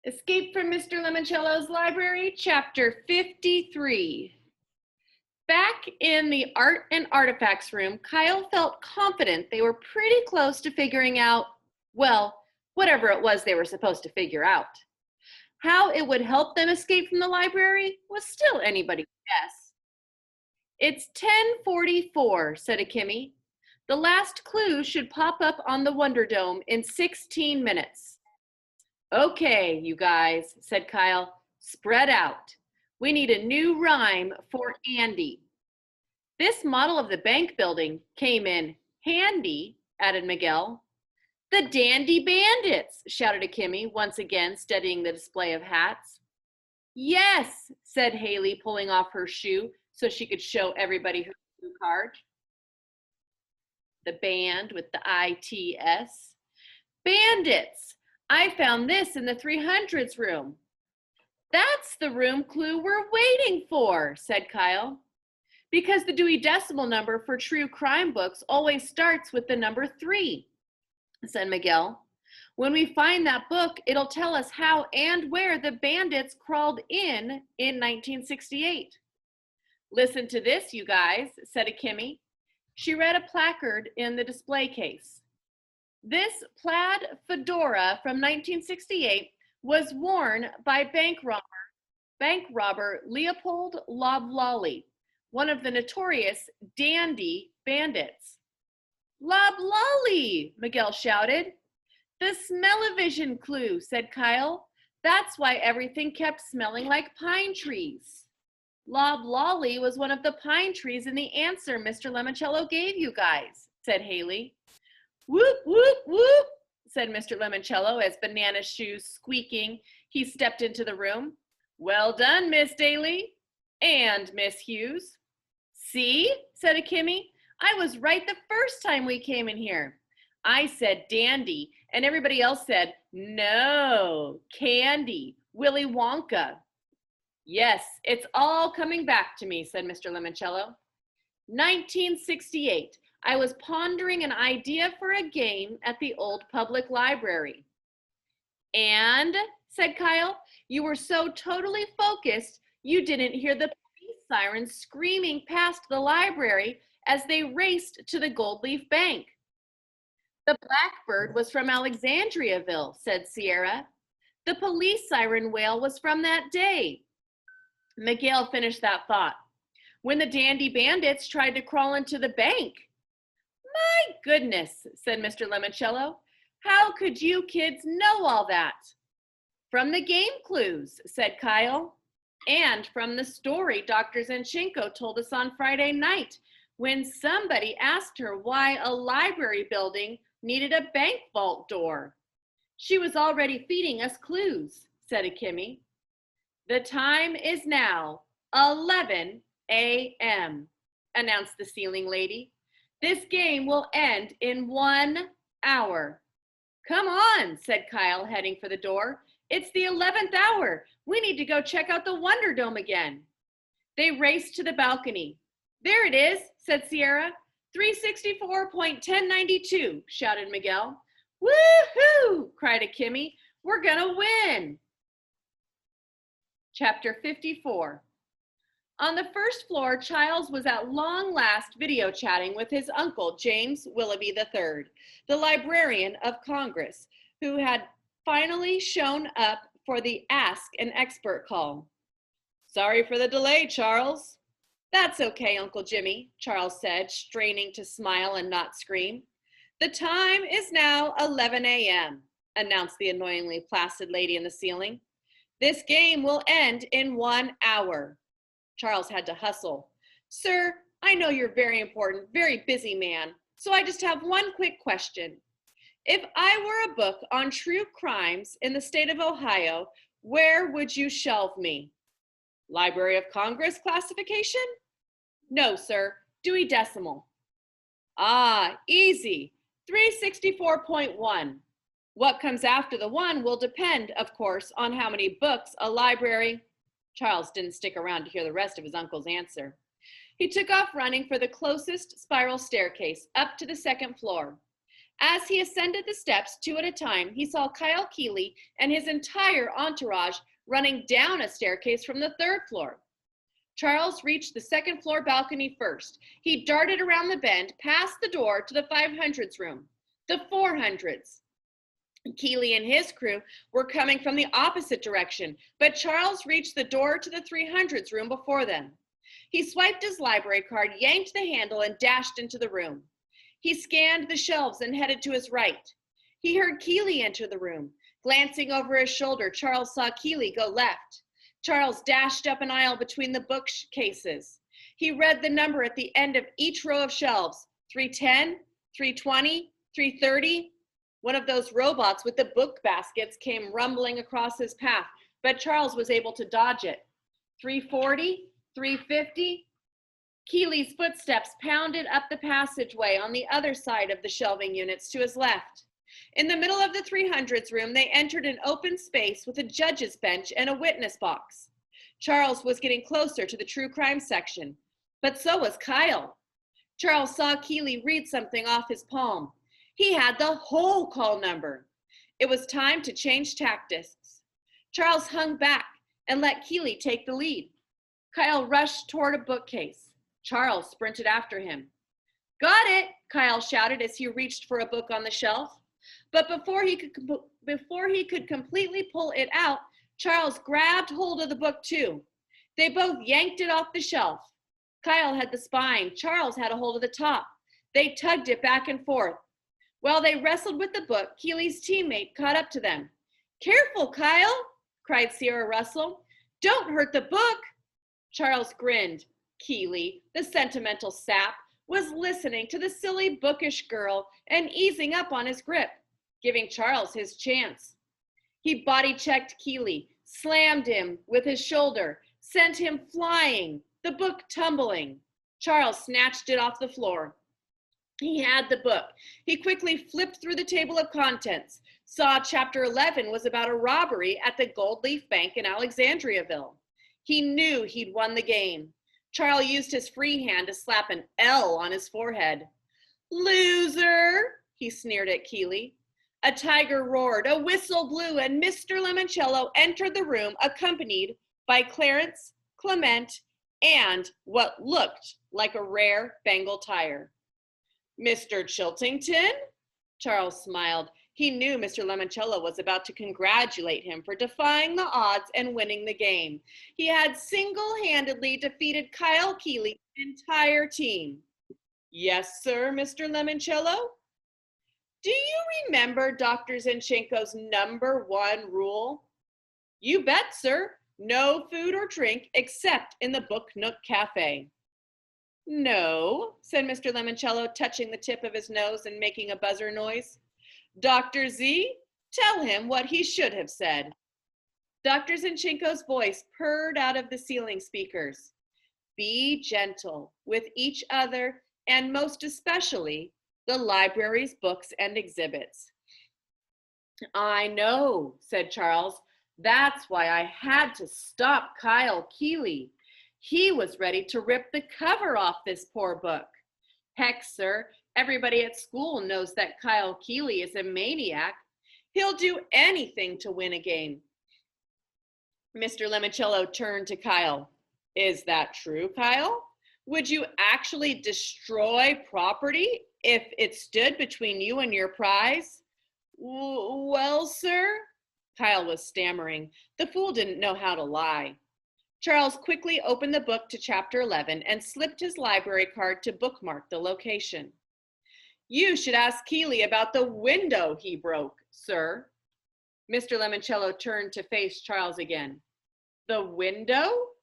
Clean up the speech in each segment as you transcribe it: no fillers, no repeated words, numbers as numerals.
Escape from Mr. Lemoncello's library, chapter 53. Back in the art and artifacts room, Kyle felt confident they were pretty close to figuring out, well, whatever it was they were supposed to figure out. How it would help them escape from the library was still anybody's guess. It's 10:44, said Akemi. The last clue should pop up on the Wonder Dome in 16 minutes. Okay, you guys, said Kyle, spread out. We need a new rhyme for Andy. This model of the bank building came in handy, added Miguel. The Dandy Bandits, shouted Akemi, once again studying the display of hats. Yes, said Haley, pulling off her shoe so she could show everybody her blue card. The band with the ITS. Bandits! I found this in the 300s room. That's the room clue we're waiting for, said Kyle. Because the Dewey Decimal number for true crime books always starts with the number 3, said Miguel. When we find that book, it'll tell us how and where the bandits crawled in 1968. Listen to this, you guys, said Akemi. She read a placard in the display case. This plaid fedora from 1968 was worn by bank robber Leopold Loblolly, one of the notorious Dandy Bandits. Loblolly, Miguel shouted. The smell-o-vision clue, said Kyle. That's why everything kept smelling like pine trees. Loblolly was one of the pine trees in the answer Mr. Lemoncello gave you guys, said Haley. Whoop, whoop, whoop, said Mr. Lemoncello as Banana's shoes squeaking, he stepped into the room. Well done, Miss Daly and Miss Hughes. See, said Akemi, I was right the first time we came in here. I said dandy, and everybody else said, no, candy, Willy Wonka. Yes, it's all coming back to me, said Mr. Lemoncello. 1968. I was pondering an idea for a game at the old public library. And, said Kyle, you were so totally focused, you didn't hear the police sirens screaming past the library as they raced to the Gold Leaf Bank. The Blackbird was from Alexandriaville, said Sierra. The police siren wail was from that day. Miguel finished that thought. When the Dandy Bandits tried to crawl into the bank. My goodness, said Mr. Lemoncello. How could you kids know all that? From the game clues, said Kyle. And from the story Dr. Zinchenko told us on Friday night when somebody asked her why a library building needed a bank vault door. She was already feeding us clues, said Akemi. The time is now 11 a.m., announced the ceiling lady. This game will end in 1 hour. Come on, said Kyle, heading for the door. It's the 11th hour. We need to go check out the Wonder Dome again. They raced to the balcony. There it is, said Sierra. 364.1092, shouted Miguel. Woohoo, cried Akemi. We're gonna win. Chapter 54. On the first floor, Childs was at long last video chatting with his uncle, James Willoughby III, the Librarian of Congress, who had finally shown up for the Ask an Expert call. Sorry for the delay, Charles. That's okay, Uncle Jimmy, Charles said, straining to smile and not scream. The time is now 11 a.m., announced the annoyingly placid lady in the ceiling. This game will end in 1 hour. Charles had to hustle. Sir, I know you're very important, very busy man, so I just have one quick question. If I were a book on true crimes in the state of Ohio, where would you shelve me? Library of Congress classification? No, sir, Dewey Decimal. Ah, easy, 364.1. What comes after the 1 will depend, of course, on how many books a library. Charles didn't stick around to hear the rest of his uncle's answer. He took off running for the closest spiral staircase up to the second floor. As he ascended the steps 2 at a time, he saw Kyle Keeley and his entire entourage running down a staircase from the 3rd floor. Charles reached the 2nd floor balcony first. He darted around the bend, past the door to the 500s room, the 400s. Keeley and his crew were coming from the opposite direction, but Charles reached the door to the 300s room before them. He swiped his library card, yanked the handle, and dashed into the room. He scanned the shelves and headed to his right. He heard Keeley enter the room. Glancing over his shoulder, Charles saw Keeley go left. Charles dashed up an aisle between the bookcases. He read the number at the end of each row of shelves, 310, 320, 330. One of those robots with the book baskets came rumbling across his path, but Charles was able to dodge it. 340, 350. Keeley's footsteps pounded up the passageway on the other side of the shelving units to his left. In the middle of the 300s room, they entered an open space with a judge's bench and a witness box. Charles was getting closer to the true crime section, but so was Kyle. Charles saw Keeley read something off his palm. He had the whole call number. It was time to change tactics. Charles hung back and let Keeley take the lead. Kyle rushed toward a bookcase. Charles sprinted after him. "Got it," Kyle shouted as he reached for a book on the shelf. But before he could completely pull it out, Charles grabbed hold of the book too. They both yanked it off the shelf. Kyle had the spine. Charles had a hold of the top. They tugged it back and forth. While they wrestled with the book, Keeley's teammate caught up to them. "Careful, Kyle," cried Sierra Russell. "Don't hurt the book." Charles grinned. Keeley, the sentimental sap, was listening to the silly bookish girl and easing up on his grip, giving Charles his chance. He body-checked Keeley, slammed him with his shoulder, sent him flying, the book tumbling. Charles snatched it off the floor. He had the book. He quickly flipped through the table of contents, saw chapter 11 was about a robbery at the Gold Leaf Bank in Alexandriaville. He knew he'd won the game. Charles used his free hand to slap an L on his forehead. "Loser," he sneered at Keeley. A tiger roared, a whistle blew, and Mr. Lemoncello entered the room accompanied by Clarence, Clement, and what looked like a rare Bengal tire. "Mr. Chiltington?" Charles smiled. He knew Mr. Lemoncello was about to congratulate him for defying the odds and winning the game. He had single-handedly defeated Kyle Keeley's entire team. "Yes, sir, Mr. Lemoncello?" "Do you remember Dr. Zinchenko's #1 rule?" "You bet, sir. No food or drink except in the Book Nook Cafe." "No," said Mr. Lemoncello, touching the tip of his nose and making a buzzer noise. "Dr. Z, tell him what he should have said." Dr. Zinchenko's voice purred out of the ceiling speakers. "Be gentle with each other and most especially the library's books and exhibits." "I know," said Charles. "That's why I had to stop Kyle Keeley. He was ready to rip the cover off this poor book. Heck, sir, everybody at school knows that Kyle Keeley is a maniac. He'll do anything to win a game." Mr. Lemoncello turned to Kyle. "Is that true, Kyle? Would you actually destroy property if it stood between you and your prize?" Well, sir," Kyle was stammering. The fool didn't know how to lie. Charles quickly opened the book to chapter 11 and slipped his library card to bookmark the location. "You should ask Keeley about the window he broke, sir." Mr. Lemoncello turned to face Charles again. "The window?"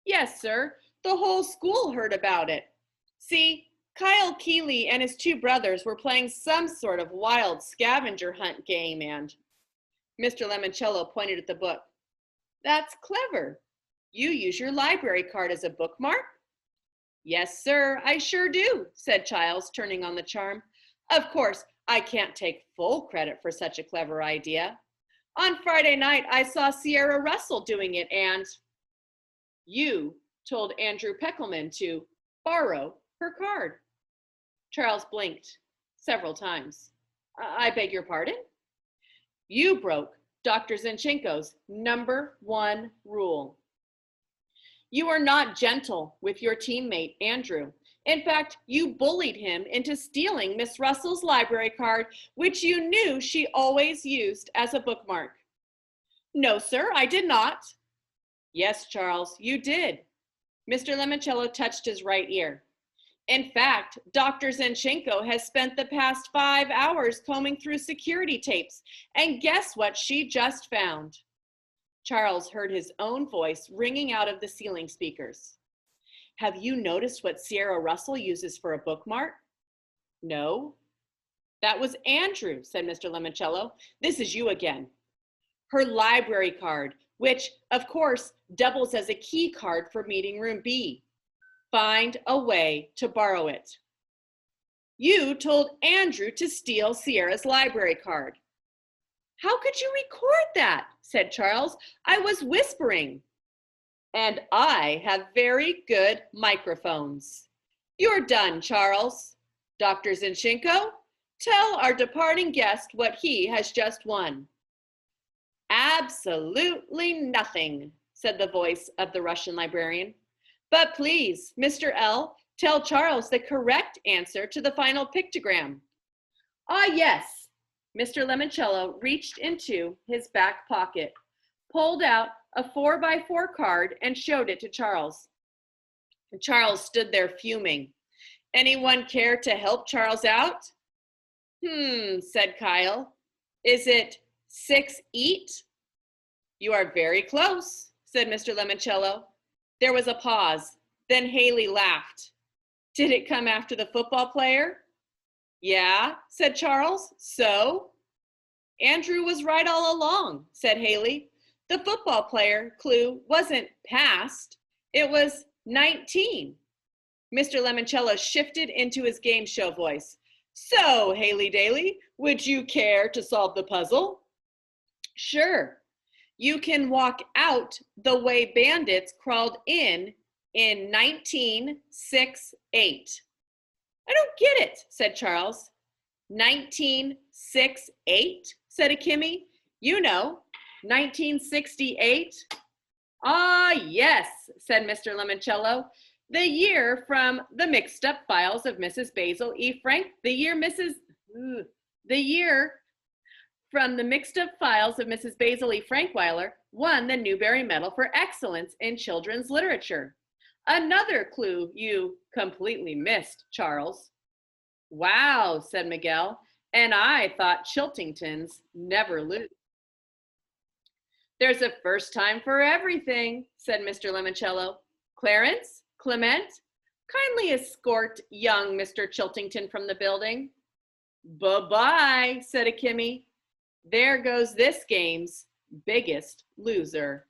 "Yes, sir. The whole school heard about it. See, Kyle Keeley and his 2 brothers were playing some sort of wild scavenger hunt game and—" Mr. Lemoncello pointed at the book. "That's clever. You use your library card as a bookmark?" "Yes, sir, I sure do," said Charles, turning on the charm. "Of course, I can't take full credit for such a clever idea. On Friday night, I saw Sierra Russell doing it and—" "You told Andrew Peckelman to borrow her card." Charles blinked several times. I beg your pardon? You broke Dr. Zinchenko's #1 rule. You are not gentle with your teammate, Andrew. In fact, you bullied him into stealing Miss Russell's library card, which you knew she always used as a bookmark. No, sir, I did not. Yes, Charles, you did. Mr. Lemoncello touched his right ear. In fact, Dr. Zinchenko has spent the past 5 hours combing through security tapes, and guess what she just found? Charles heard his own voice ringing out of the ceiling speakers. Have you noticed what Sierra Russell uses for a bookmark? No. That was Andrew, said Mr. Lemoncello. This is you again. Her library card, which, of course, doubles as a key card for meeting room B. Find a way to borrow it. You told Andrew to steal Sierra's library card. How could you record that? Said Charles. I was whispering. And I have very good microphones. You're done, Charles. Dr. Zinchenko, tell our departing guest what he has just won. Absolutely nothing, said the voice of the Russian librarian. But please, Mr. L., tell Charles the correct answer to the final pictogram. Ah, yes. Mr. Lemoncello reached into his back pocket, pulled out a 4x4 card, and showed it to Charles. Charles stood there fuming. Anyone care to help Charles out? Said Kyle. Is it 6 eat? You are very close, said Mr. Lemoncello. There was a pause. Then Haley laughed. Did it come after the football player? Yeah, said Charles. So? Andrew was right all along, said Haley. The football player clue wasn't past. It was 19. Mr. Lemoncello shifted into his game show voice. So, Haley Daly, would you care to solve the puzzle? Sure. You can walk out the way bandits crawled in 1968. I don't get it, said Charles. 1968, said Akimi. You know, 1968. Ah, yes, said Mr. Lemoncello. The year from the mixed up files of Mrs. Basil E. Frank, the year from the mixed up files of Mrs. Basil E. Frankweiler won the Newbery Medal for Excellence in Children's Literature. Another clue you completely missed, Charles. Wow, said Miguel, and I thought Chiltingtons never lose. There's a first time for everything, said Mr. Lemoncello. Clarence, Clement, kindly escort young Mr. Chiltington from the building. Bye-bye, said Akimi. There goes this game's biggest loser.